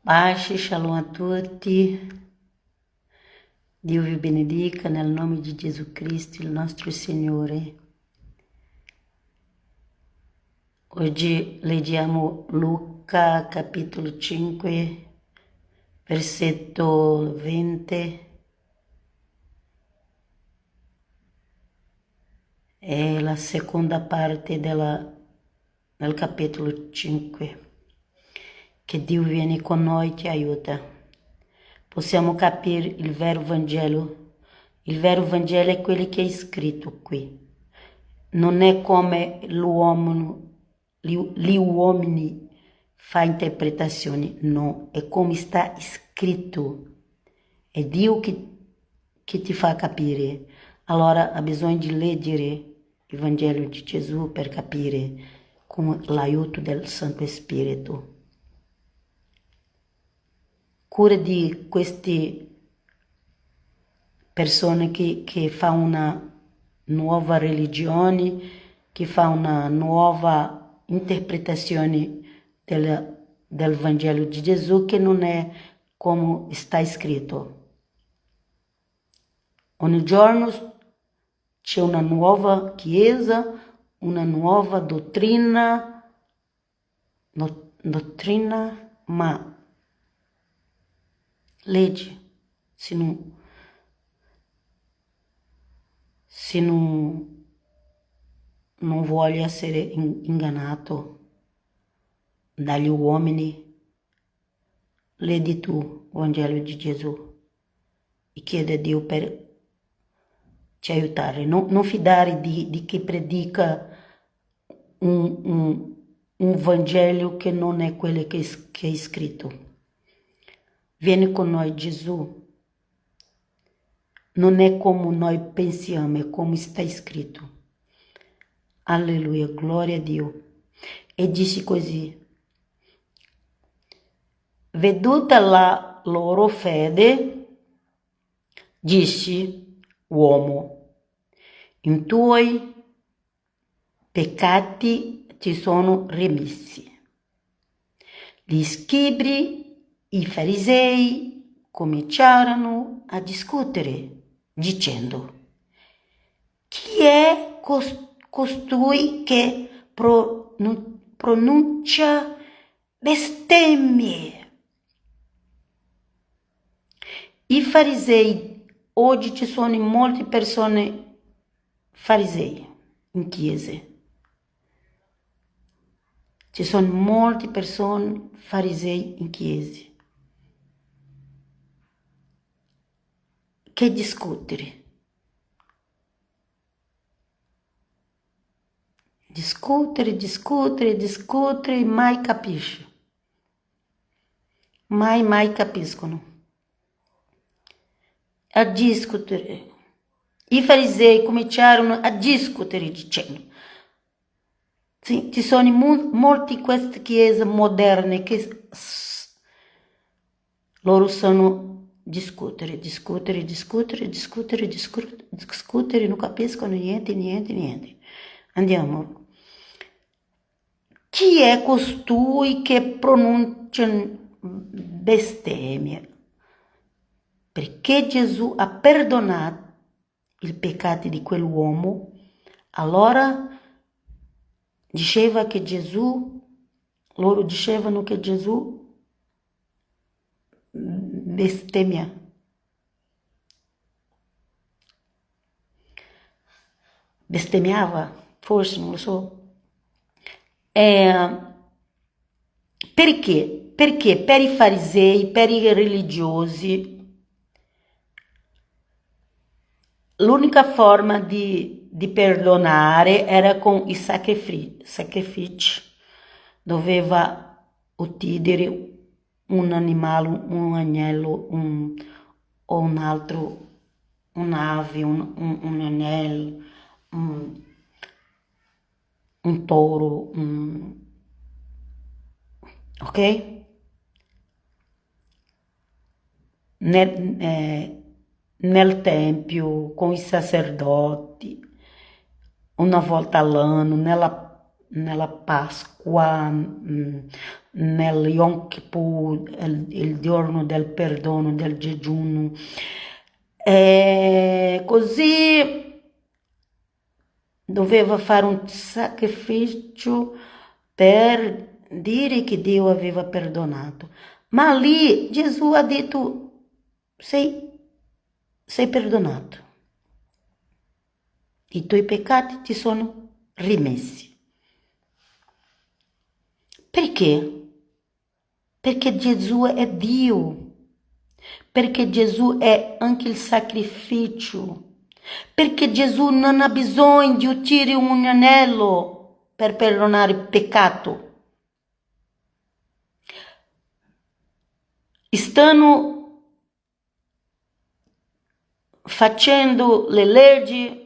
Pace, shalom a tutti, Dio vi benedica nel nome di Gesù Cristo, il nostro Signore. Oggi leggiamo Luca capitolo 5, versetto 20. È la seconda parte del capitolo 5. Che Dio viene con noi e ti aiuta. Possiamo capire il vero Vangelo. Il vero Vangelo è quello che è scritto qui. Non è come gli uomini fa interpretazioni, no, è come sta scritto. È Dio che ti fa capire. Allora ha bisogno di leggere il Vangelo di Gesù per capire con l'aiuto del Santo Spirito. Cura di queste persone che fa una nuova religione, che fa una nuova interpretazione del Vangelo di Gesù, che non è come sta scritto. Ogni giorno c'è una nuova chiesa, una nuova dottrina, ma legge, se non vuole essere ingannato dagli uomini, leggi tu il Vangelo di Gesù e chiedi a Dio per ci aiutare. Non fidare di chi predica un Vangelo che non è quello che è scritto. Vieni con noi, Gesù. Non è come noi pensiamo, è come sta scritto. Alleluia, gloria a Dio. E dice così: veduta la loro fede, disse: uomo, i tuoi peccati ti sono remessi. Gli scribi, i farisei cominciarono a discutere, dicendo: chi è costui che pronuncia bestemmie? I farisei, oggi ci sono molte persone farisei in chiese. Ci sono molte persone farisei in chiese che discutere. Discutere, mai capisce. Mai capiscono. A discutere. I farisei cominciarono a discutere dicendo: sì, ci sono molte queste chiese moderne che loro sono discutere, non capiscono niente. Andiamo. Chi è costui che pronuncia bestemmie? Perché Gesù ha perdonato i peccati di quell'uomo, allora loro dicevano che Gesù bestemmia. Bestemmiava, forse, non lo so. Perché? Perché per i farisei, per i religiosi, l'unica forma di perdonare era con i sacrifici. Doveva uccidere un animale, un agnello, o un altro, un'ave, un agnello, un toro, ok? Nel tempio, con i sacerdoti, una volta all'anno, nella Pasqua, nel Yom Kippur, il giorno del perdono, del digiuno. E così doveva fare un sacrificio per dire che Dio aveva perdonato. Ma lì Gesù ha detto, sei perdonato. I tuoi peccati ti sono rimessi. Perché? Perché Gesù è Dio. Perché Gesù è anche il sacrificio. Perché Gesù non ha bisogno di uccidere un anello per perdonare il peccato. Stanno facendo le leggi,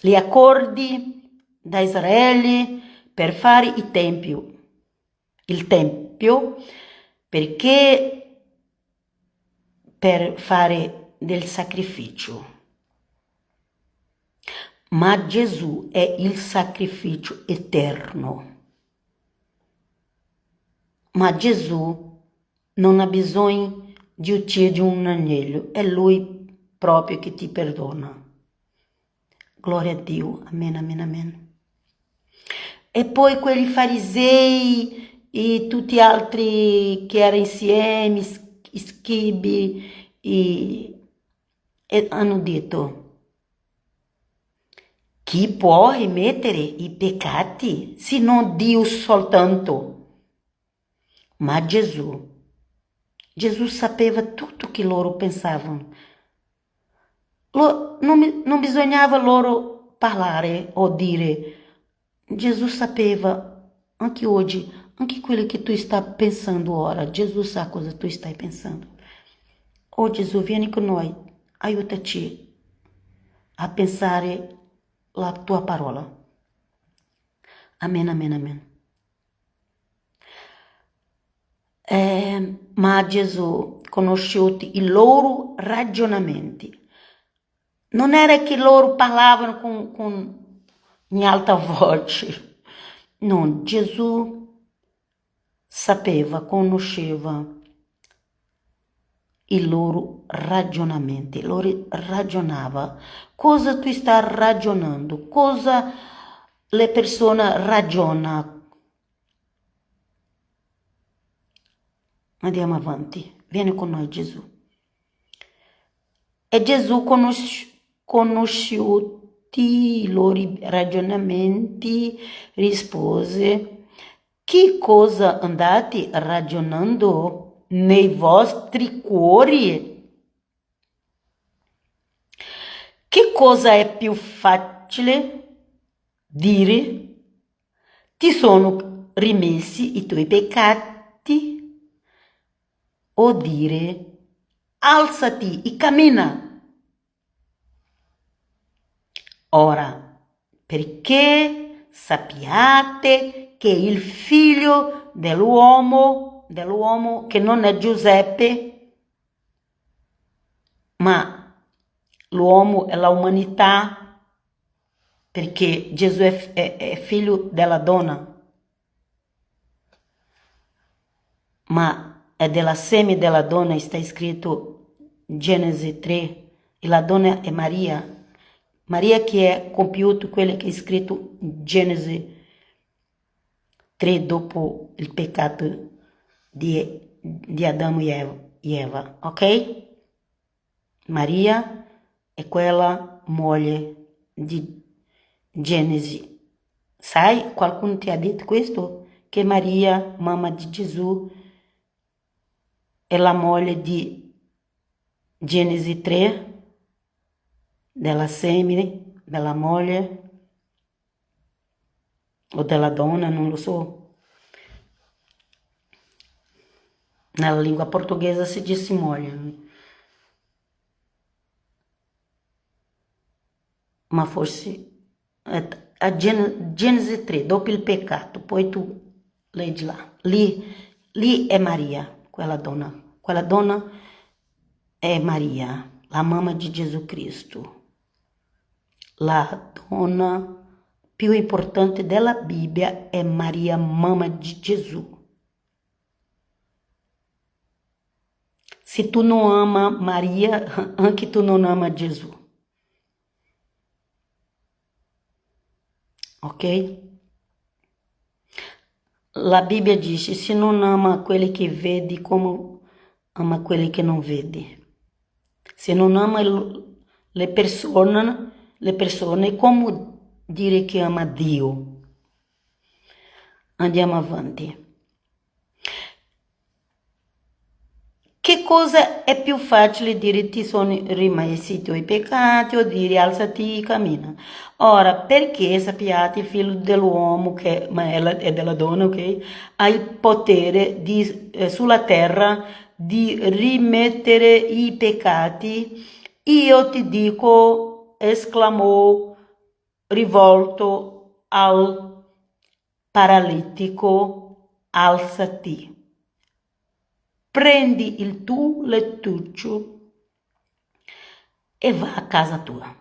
gli accordi da Israele per fare il tempio, perché per fare del sacrificio. Ma Gesù è il sacrificio eterno. Ma Gesù non ha bisogno di uccidere un agnello, è Lui proprio che ti perdona. Gloria a Dio, amen, amen, amen. E poi quelli farisei e tutti gli altri che erano insieme, scribi, e hanno detto, chi può rimettere i peccati se non Dio soltanto? Ma Gesù sapeva tutto che loro pensavano. Non bisognava loro parlare o dire. Gesù sapeva, anche oggi, anche quello che tu stai pensando ora, Gesù sa cosa tu stai pensando. Oh Gesù, vieni con noi, aiutaci a pensare la tua parola. Amen, amen, amen. Ma Gesù conosciuti i loro ragionamenti. Non era che loro parlavano in alta voce. No, Gesù sapeva, conosceva i loro ragionamenti. Loro ragionava. Cosa tu stai ragionando? Cosa le persone ragionano? Andiamo avanti. Vieni con noi, Gesù. E Gesù conosciuti i loro ragionamenti, rispose, che cosa andate ragionando nei vostri cuori? Che cosa è più facile dire? Ti sono rimessi i tuoi peccati? O dire, alzati e cammina. Ora, perché sappiate che il figlio dell'uomo che non è Giuseppe, ma l'uomo è l'umanità, perché Gesù è figlio della donna, ma è della seme della donna, sta scritto Genesi 3, e la donna è Maria. Maria che è compiuto quello che è scritto Genesi 3 dopo il peccato di Adamo e Eva, ok? Maria è quella moglie di Genesi. Sai, qualcuno ti ha detto questo? Che Maria, mamma di Gesù, è la moglie di Genesi 3, della seme, della moglie o della donna, non lo so. Nella lingua portoghese si dice moglie, ma forse a Genesi 3, dopo il peccato, poi tu leggi là. Lì è Maria, quella donna. Quella donna è Maria, la mamma di Gesù Cristo. la donna più importante della Bibbia è Maria, mamma di Gesù. Se tu não ama Maria, anche tu não ama Gesù. Ok? La Bibbia dice, se non ama quelli che vedi, come ama quelli che non vedi. Se non ama le persone, come dire che ama Dio? Andiamo avanti. Che cosa è più facile dire ti sono rimessi i tuoi peccati o dire alzati e cammina? Ora, perché sappiate, figlio dell'uomo, ma è della donna, ok? Ha il potere sulla terra di rimettere i peccati. Io ti dico, esclamò rivolto al paralitico, alzati. Prendi il tuo lettuccio e va a casa tua.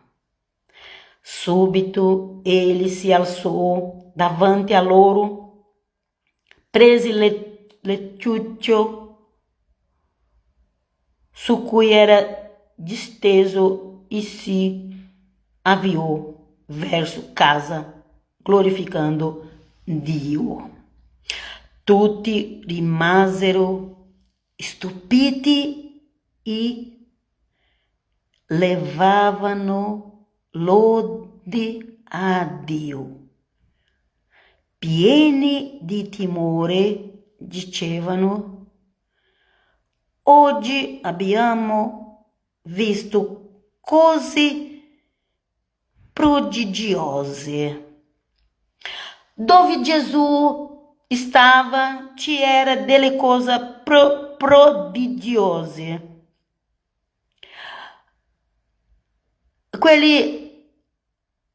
Subito egli si alzò davanti a loro, prese il lettuccio su cui era disteso e si avviò verso casa, glorificando Dio. Tutti rimasero stupiti e levavano lode a Dio. Pieni di timore, dicevano, oggi abbiamo visto cose prodigiose. Dove Gesù stava, c'era delle cose prodigiose.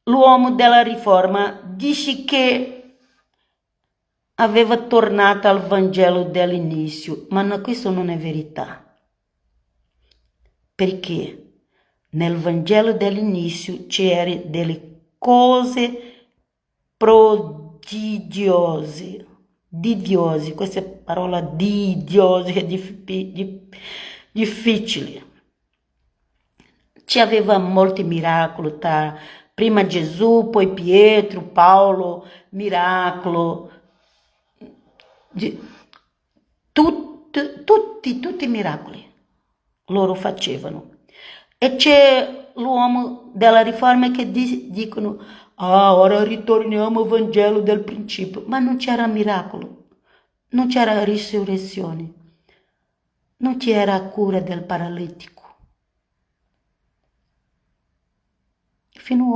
L'uomo della riforma dice che aveva tornato al Vangelo dell'inizio, ma no, questo non è verità. Perché nel Vangelo dell'inizio c'erano delle cose prodigiose. Didiose, questa parola didiose è difficile. Ci aveva molti miracoli, prima Gesù, poi Pietro, Paolo, miracolo, tutti miracoli loro facevano. E c'è l'uomo della riforma che dicono, ora ritorniamo al Vangelo del principio, ma non c'era miracolo, non c'era risurrezione, non c'era cura del paralitico. Fino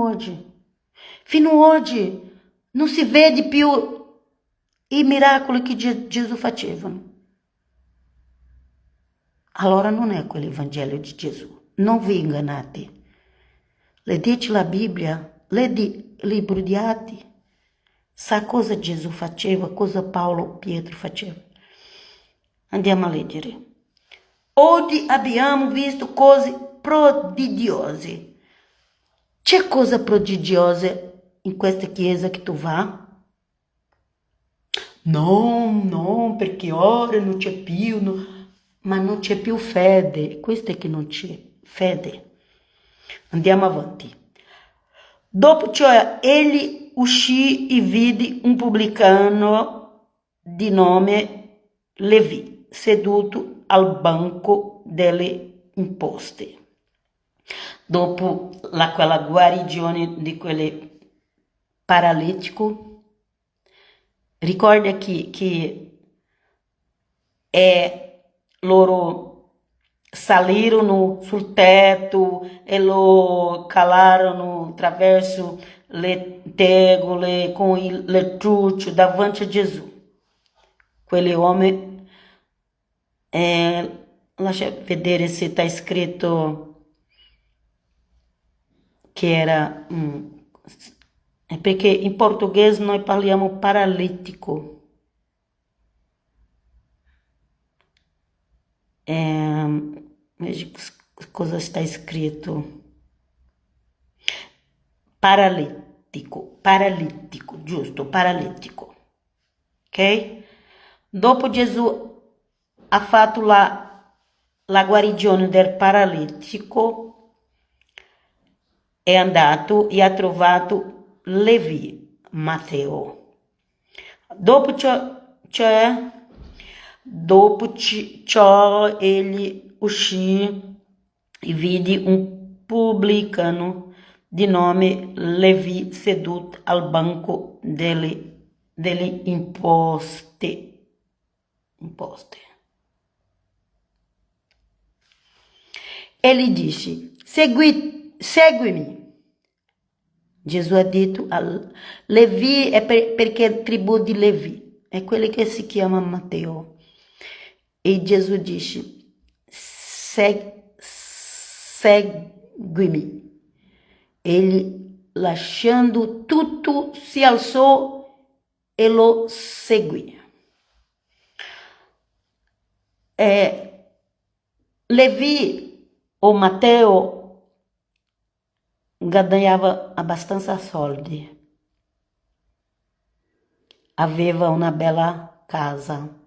oggi non si vede più i miracoli che Gesù faceva. Allora non è quello il Vangelo di Gesù. Non vi ingannate. Leggete la Bibbia, leggete il libro di Atti. Sa cosa Gesù faceva, cosa Paolo Pietro faceva. Andiamo a leggere. Oggi abbiamo visto cose prodigiose. C'è cosa prodigiosa in questa chiesa che tu va? No, perché ora non c'è più, no. Ma non c'è più fede, questo è che non c'è fede. Andiamo avanti. Dopo ciò egli uscì e vide un pubblicano di nome Levi seduto al banco delle imposte. Dopo quella guarigione di quel paralitico, ricorda che loro salirono sul tetto e lo calarono attraverso le tegole con il lettuccio davanti a Gesù. Quell'uomo, lascia vedere se está scritto che era, perché in portoghese noi parliamo paralitico. Veja cosa está escrito. paralitico, giusto, paralitico, ok? Dopo Gesù ha fatto la guarigione del paralitico, è andato e ha trovato Levi, Matteo. Dopo ciò egli uscì e vide un pubblicano di nome Levi seduto al banco delle imposte. Ele disse: Segui-me. Gesù ha detto a Levi, perché è tribù di Levi, è quello che si chiama Matteo. E Gesù disse: Segui-me. Ele, lasciando tutto, se alçou e lo seguì. Levi ou Matteo guadagnava abbastanza soldi. Aveva una bella casa.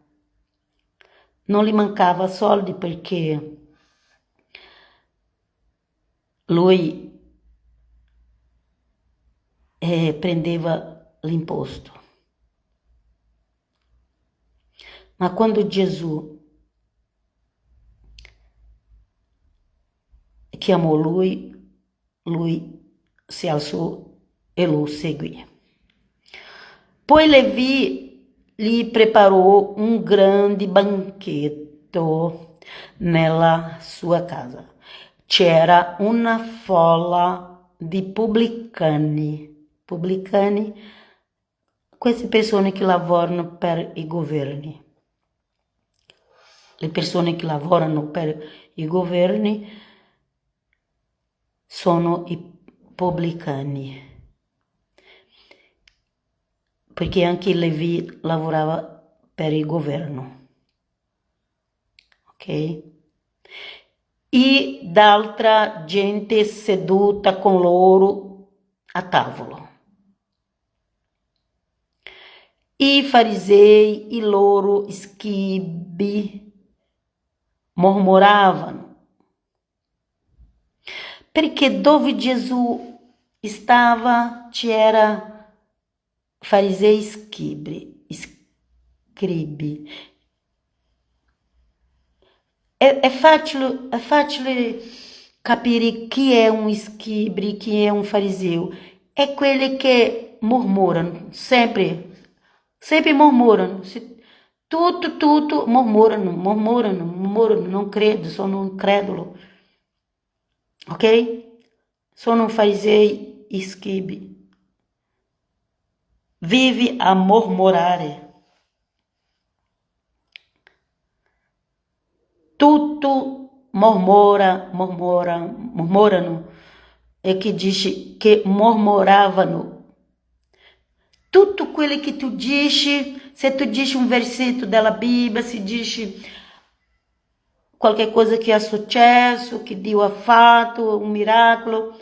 Non gli mancava soldi perché lui prendeva l'imposto. Ma quando Gesù chiamò lui si alzò e lo seguì. Poi Levi gli preparò un grande banchetto nella sua casa. C'era una folla di pubblicani, queste persone che lavorano per i governi. Le persone che lavorano per i governi sono i pubblicani. Perché anche Levi lavorava per il governo. Ok? E d'altra gente seduta con loro a tavolo. I farisei, i loro scribi mormoravano. Perché dove Gesù stava c'era farisei e scribi. È facile capire chi è un scribe, chi è un fariseu. È quelli che mormoram, sempre mormoram. Tutto mormoram, non credo, sono incredulo. Ok? Sono farisei e scribi. Vive a mormorare. Tutto mormorano. E che dice che mormoravano. Tutto quello che tu dici, se tu dici un versetto della Bibbia, se dici qualche cosa che è successo, che Dio ha fatto, un miracolo,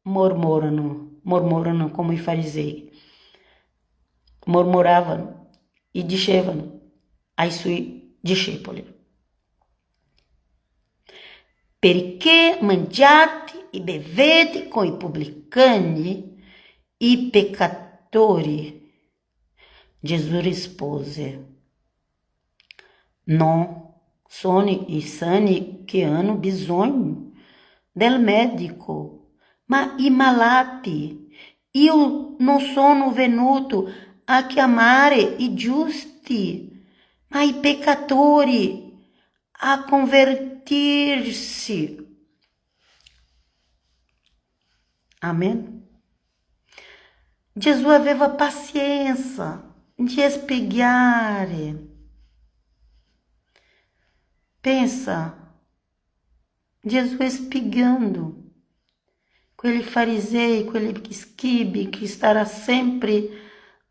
mormorano come i farisei. Mormoravano e dicevano ai suoi discepoli: perché mangiate e bevete con i pubblicani e peccatori? Gesù rispose: non sono i sani che hanno bisogno del medico, ma i malati. Io non sono venuto a chiamare i giusti, ma i peccatori a convertirsi. Amen? Gesù aveva pazienza di spiegare. Pensa, Gesù spiegando. Quegli farisei, quegli scribi che starà sempre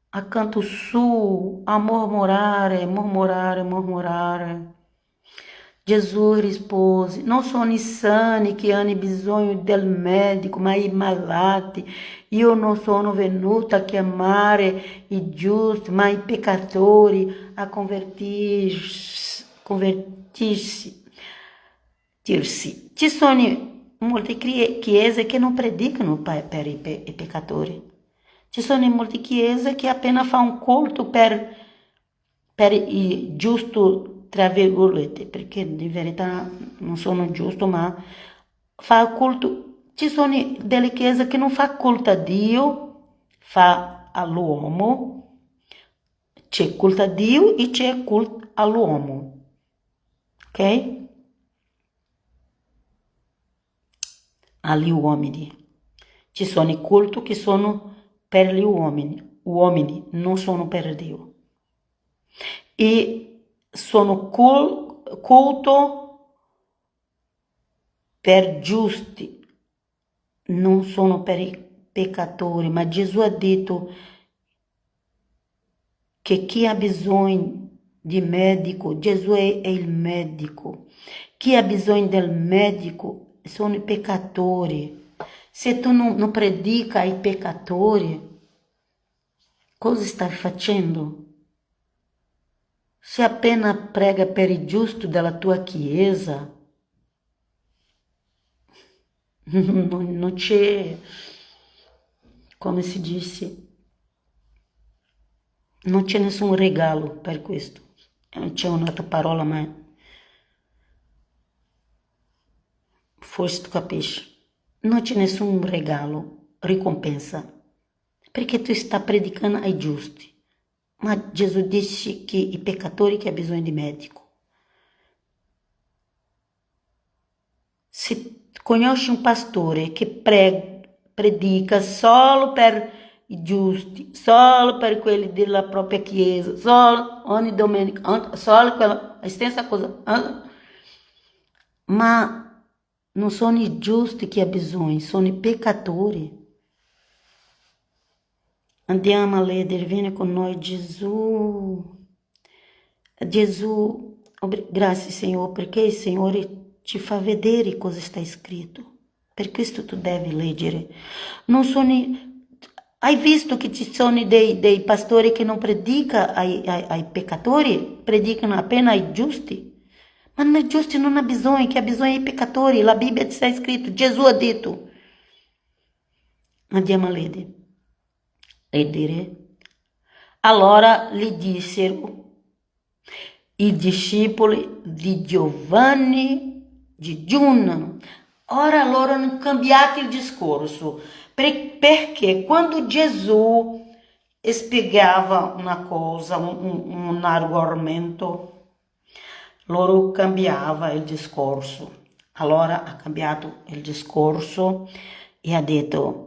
accanto su a mormorare. Gesù rispose, non sono i sani che hanno bisogno del medico, ma i malati. Io non sono venuto a chiamare i giusti, ma i peccatori a convertirsi. Ci sono molte chiese che non predicano per i peccatori. Ci sono molte chiese che appena fa un culto per il giusto, tra virgolette, perché di verità non sono giusto, ma fa culto. Ci sono delle chiese che non fa culto a Dio, fa all'uomo. C'è culto a Dio e c'è culto all'uomo. Ok? Agli uomini. Ci sono i culti che sono per gli uomini non sono per Dio. E sono culto per giusti, non sono per i peccatori, ma Gesù ha detto che chi ha bisogno di medico, Gesù è il medico. Chi ha bisogno del medico sono i peccatori. Se tu non predica ai peccatori, cosa stai facendo? Se appena prega per il giusto della tua chiesa, non c'è, come si dice, non c'è nessun regalo per questo. C'è un'altra parola, ma forse tu capisci. Non c'è nessun regalo, ricompensa, perché tu stai predicando ai giusti. Ma Gesù disse che i peccatori che hanno bisogno di medico. Se conosci un pastore che predica solo per i giusti, solo per quelli della propria chiesa, solo ogni domenica, solo quella stessa cosa, ma non sono i giusti che hanno bisogno, sono i peccatori. Andiamo a leggere, vieni con noi, Gesù. Gesù, grazie Signore, perché il Signore ci fa vedere cosa sta scritto. Per questo tu devi leggere. Non sono, hai visto che ci sono dei pastori che non predicano ai peccatori, predicano appena ai giusti? Ma i giusti non ha bisogno, che ha bisogno ai peccatori. La Bibbia sta scritto, Gesù ha detto. Andiamo a leggere. Allora gli dissero i discepoli di Giovanni digiunano. Ora loro hanno cambiato il discorso, perché quando Gesù spiegava una cosa, un argomento, loro cambiava il discorso. Allora ha cambiato il discorso e ha detto,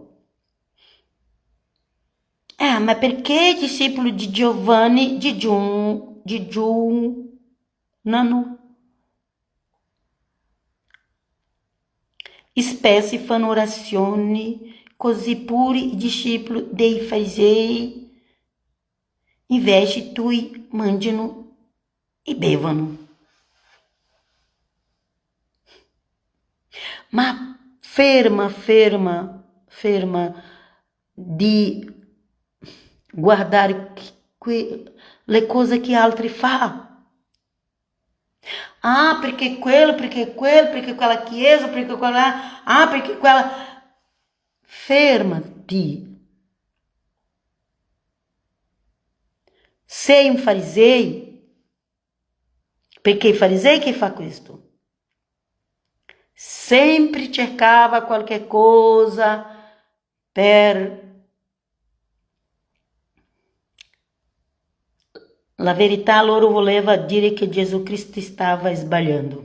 ma perché i discepoli di Giovanni digiunano? Spesso fanno orazioni, così pure i discepoli dei farisei, invece tu mangiano e bevono. Ma ferma di guardare le cose che altri fanno. Ah, perché quello, perché quella chiesa, perché quella... Ah, perché quella... Fermati. Sei un fariseu, perché i farisei che fa questo? Sempre cercava qualche cosa per... La verità loro voleva dire che Gesù Cristo stava sbagliando.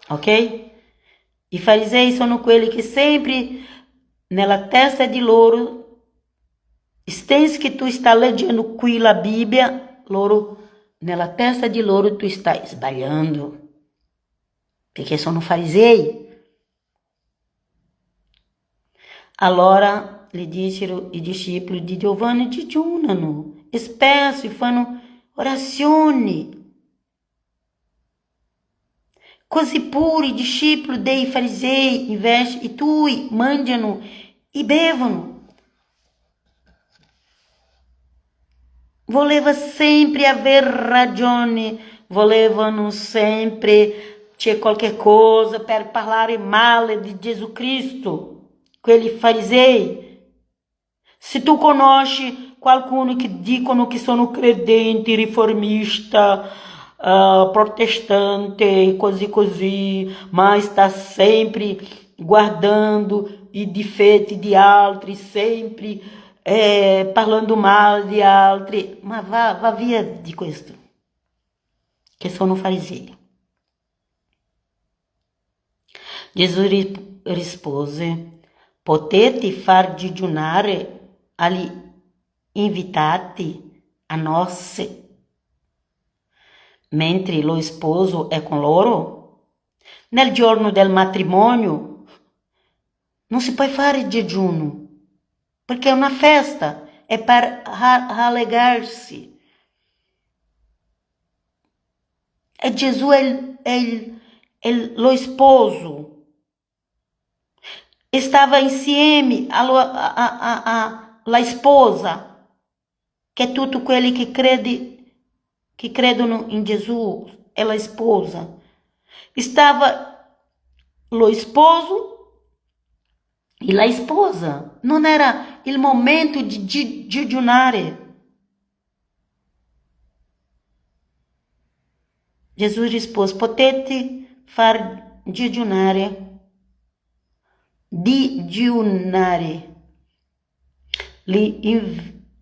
Ok? I farisei sono quelli che sempre nella testa di loro, stens che tu stai leggendo qui la Bibbia, loro, nella testa di loro tu stai sbagliando. Perché sono farisei. Allora gli dissero i discepoli di Giovanni digiunano, spesso fanno orazioni. così pure i discepoli dei farisei invece i tui mangiano e bevono. Voleva sempre aver ragione, volevano sempre c'è qualche cosa per parlare male di Gesù Cristo, quelli farisei. Se tu conosci qualcuno che dicono che sono credenti, riformista, protestante e così, mas está sempre guardando i difetti di altri, sempre parlando male di altri, ma va via di questo, che sono farisei. Gesù rispose, potete far digiunare agli invitati a nozze mentre lo sposo è con loro? Nel giorno del matrimonio non si può fare digiuno, perché è una festa, è per rallegrarsi. E Gesù è lo sposo. Stava insieme alla sposa, che è tutti quelli che credono in Gesù, è la sposa. Stava lo sposo e la sposa. Non era il momento di digiunare. Gesù rispose, potete far digiunare gli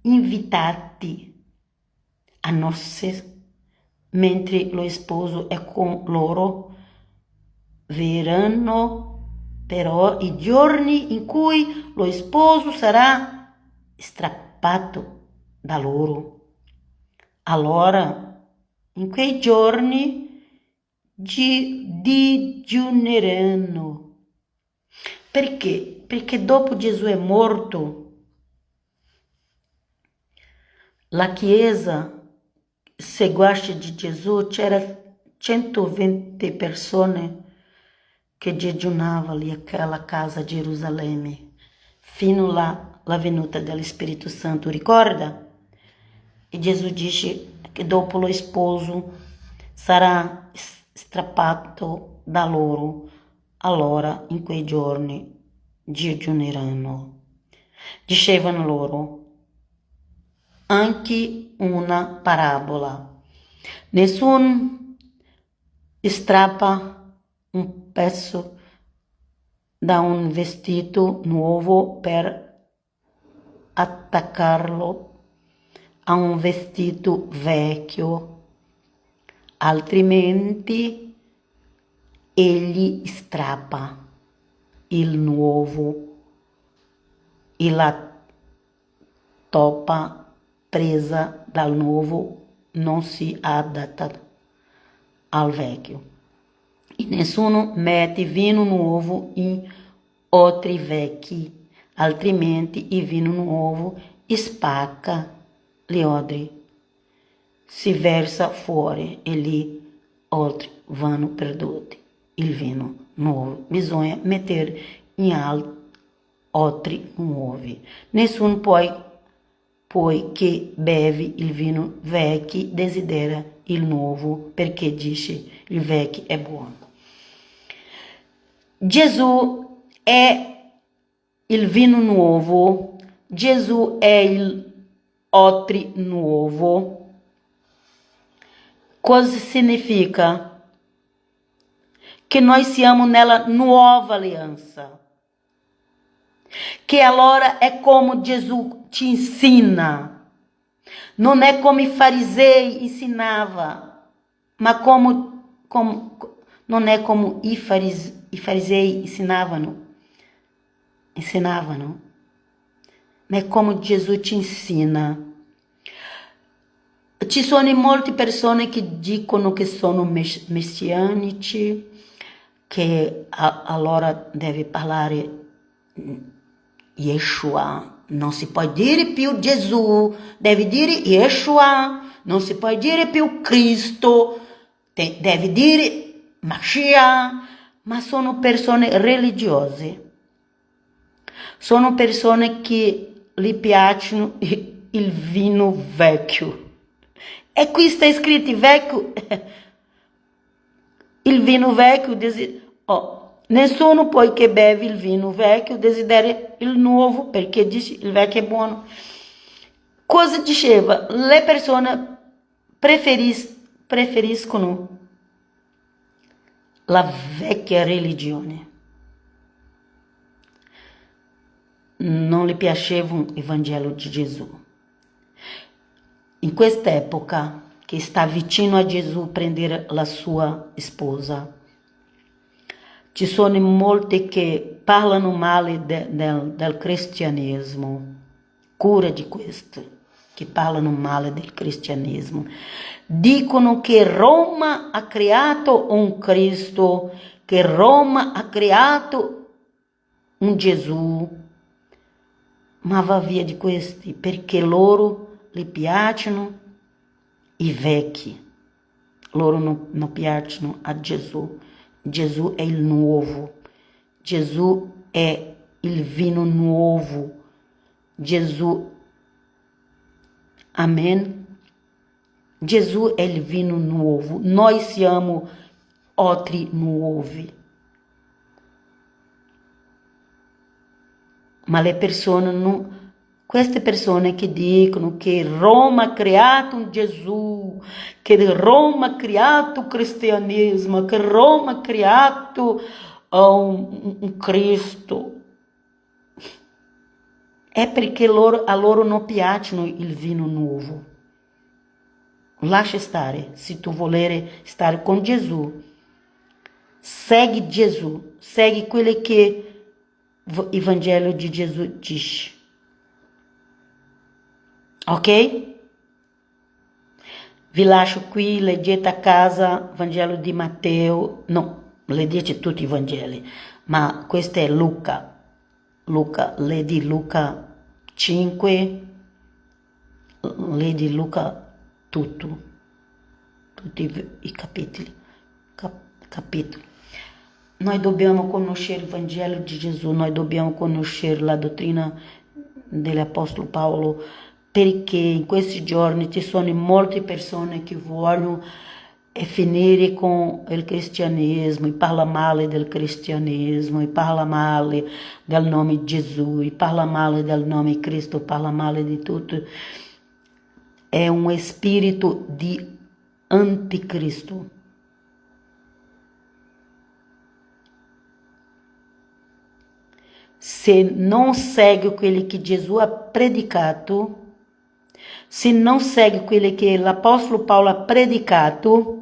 invitati a nozze mentre lo sposo è con loro. Verranno però i giorni in cui lo sposo sarà strappato da loro. Allora, in quei giorni digiuneranno. Perché? Perché dopo Gesù è morto, la Chiesa, seguace di Gesù, c'era 120 persone che digiunavano lì aquela casa di Gerusalemme, fino alla venuta dello Spirito Santo, ricorda? E Gesù dice che dopo lo sposo sarà strappato da loro. Allora, in quei giorni, digiuneranno. Dicevano loro anche una parabola. Nessuno strappa un pezzo da un vestito nuovo per attaccarlo a un vestito vecchio, altrimenti egli strappa il nuovo e la toppa presa dal nuovo non si adatta al vecchio. E nessuno mette vino nuovo in altri vecchi, altrimenti il vino nuovo spacca gli odri, si versa fuori e gli altri vanno perduti. Il vino nuovo bisogna mettere in altri nuovi. Nessuno poi che beve il vino vecchio desidera il nuovo, perché dice il vecchio è buono. Gesù è il vino nuovo, Gesù è il altri nuovo. Cosa significa? Che noi siamo nella nuova aliança. Che allora è come Gesù ci ensina. Non è come i farisei ensinava, ma non è come i farisei ensinavano, ma è come Gesù ci ensina. Ci sono molte persone che dicono che sono messianici, che allora deve parlare Yeshua, non si può dire più Gesù, deve dire Yeshua, non si può dire più Cristo, deve dire Mashiach, ma sono persone religiose. Sono persone che gli piacciono il vino vecchio. E qui sta scritto vecchio. Il vino vecchio, nessuno poi che beve il vino vecchio desidera il nuovo, perché dice il vecchio è buono. Cosa diceva? Le persone preferiscono la vecchia religione. Non le piaceva il Vangelo di Gesù. In quest'epoca, che sta vicino a Gesù prendere la sua sposa, ci sono molti che parlano male del cristianesimo. Cura di questo, che parlano male del cristianesimo. Dicono che Roma ha creato un Cristo, che Roma ha creato un Gesù. Ma va via di questi, perché loro gli piacciono i vecchi. Loro non piacciono a Gesù. Gesù è il nuovo. Gesù è il vino nuovo. Gesù, amen? Gesù è il vino nuovo. Noi siamo altri nuovi. Ma le persone non... Queste persone che dicono che Roma ha creato un Gesù, che Roma ha creato il cristianesimo, che Roma ha creato un Cristo, è perché a loro non piacciono il vino nuovo. Lascia stare, se tu voler stare con Gesù, segue Gesù, segue quello che il Vangelo di Gesù dice. Ok? Vi lascio qui, leggete a casa Vangelo di Matteo, no, leggete tutti i Vangeli, ma questo è Luca, leggi Luca 5, leggi Luca tutti i capitoli. Noi dobbiamo conoscere il Vangelo di Gesù, noi dobbiamo conoscere la dottrina dell'Apostolo Paolo, perché in questi giorni ci sono molte persone che vogliono finire con il cristianesimo, e parla male del cristianesimo, e parla male del nome Gesù, e parla male del nome Cristo, parla male di tutto. È un spirito di anticristo. Se non segue quello che Gesù ha predicato, se non segue quello che l'Apostolo Paolo ha predicato,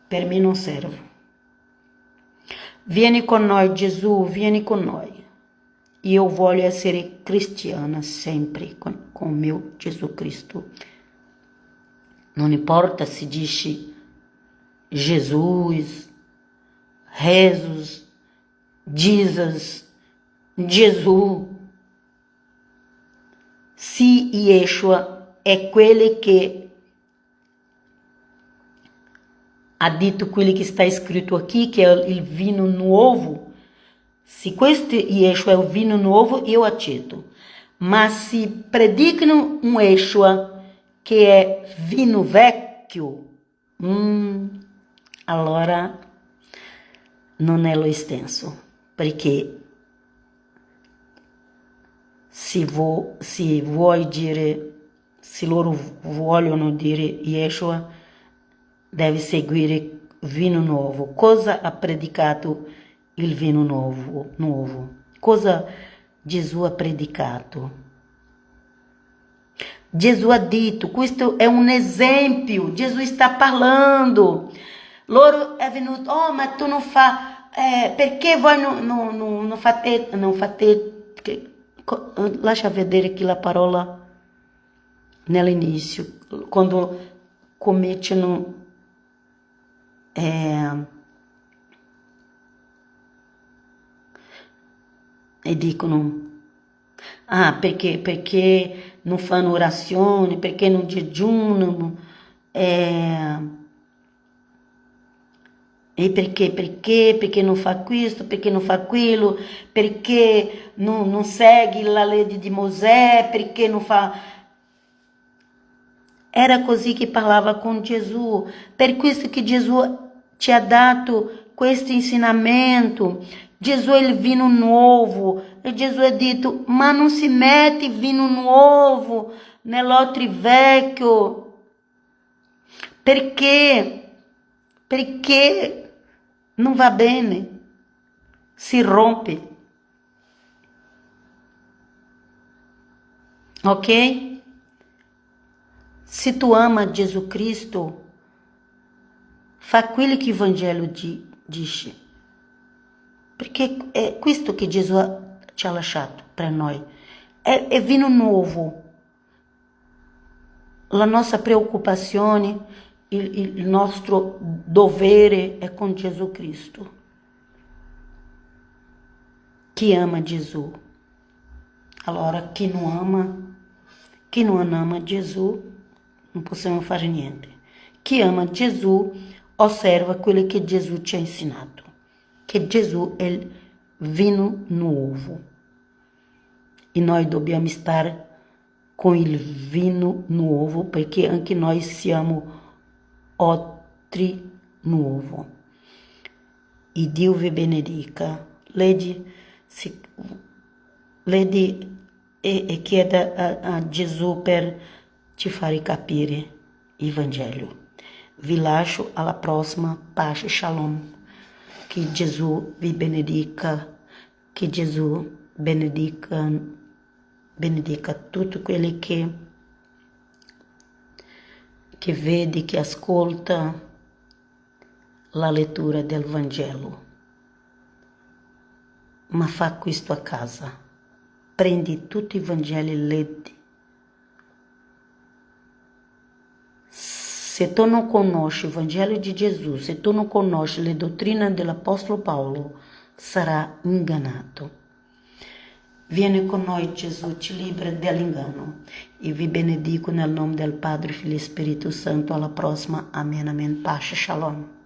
per me non serve. Vieni con noi, Gesù, vieni con noi. Io voglio essere cristiana sempre con mio Gesù Cristo. Non importa se dice Jesus, Jesus, Gesù. Se Yeshua è quello che ha detto quello che sta scritto aqui, che è il vino nuovo, se questo Yeshua è il vino nuovo, io accetto. Ma se predicano un Yeshua che è vino vecchio, allora non è lo stesso, perché se vuoi dire, se loro vogliono dire Yeshua, deve seguire vino nuovo. Cosa ha predicato il vino nuovo? Cosa Gesù ha predicato? Gesù ha detto, questo è un esempio, Gesù sta parlando. Loro è venuto, ma tu non fa, perché voi non fate, lascia vedere che la parola nell'inizio, quando cominciano e dicono, perché non fanno orazione, perché non jejuno, E perché? Perché non fa questo, perché non fa quello, perché non segue la legge di Mosè, perché non fa... Era così che parlava com Gesù. Per questo que Jesus te ha dato questo ensinamento. Gesù é il vino novo. E Gesù ha detto, ma non si mette vino nuovo nell'altro vecchio. Perché? Perché non va bene. Si rompe. Ok? Se tu ama Jesus Cristo, fa quello che il Vangelo dice. Perché è questo che Gesù ci ha lasciato per noi. È vino nuovo. La nostra preoccupazione, il nostro dovere è con Gesù Cristo. Chi ama Gesù? Allora, chi non ama Gesù, non possiamo fare niente. Chi ama Gesù osserva quello che Gesù ci ha insegnato, che Gesù è il vino nuovo. E noi dobbiamo stare con il vino nuovo, perché anche noi siamo altri nuovo. E Dio vi benedica. Leggi e chieda a Gesù per ci fare capire il Vangelo. Vi lascio alla prossima. Pace, shalom. Che Gesù vi benedica. Che Gesù benedica tutti quelli che vede, che ascolta la lettura del Vangelo. Ma fa questo a casa. Prendi tutti i Vangeli e leggi. Se tu non conosci il Vangelo di Gesù, se tu non conosci le dottrine dell'Apostolo Paolo, sarà ingannato. Vieni con noi, Gesù ci libera dall'inganno. E vi benedico nel nome del Padre, Figlio e Spirito Santo. Alla prossima. Amen, amen. Pace, shalom.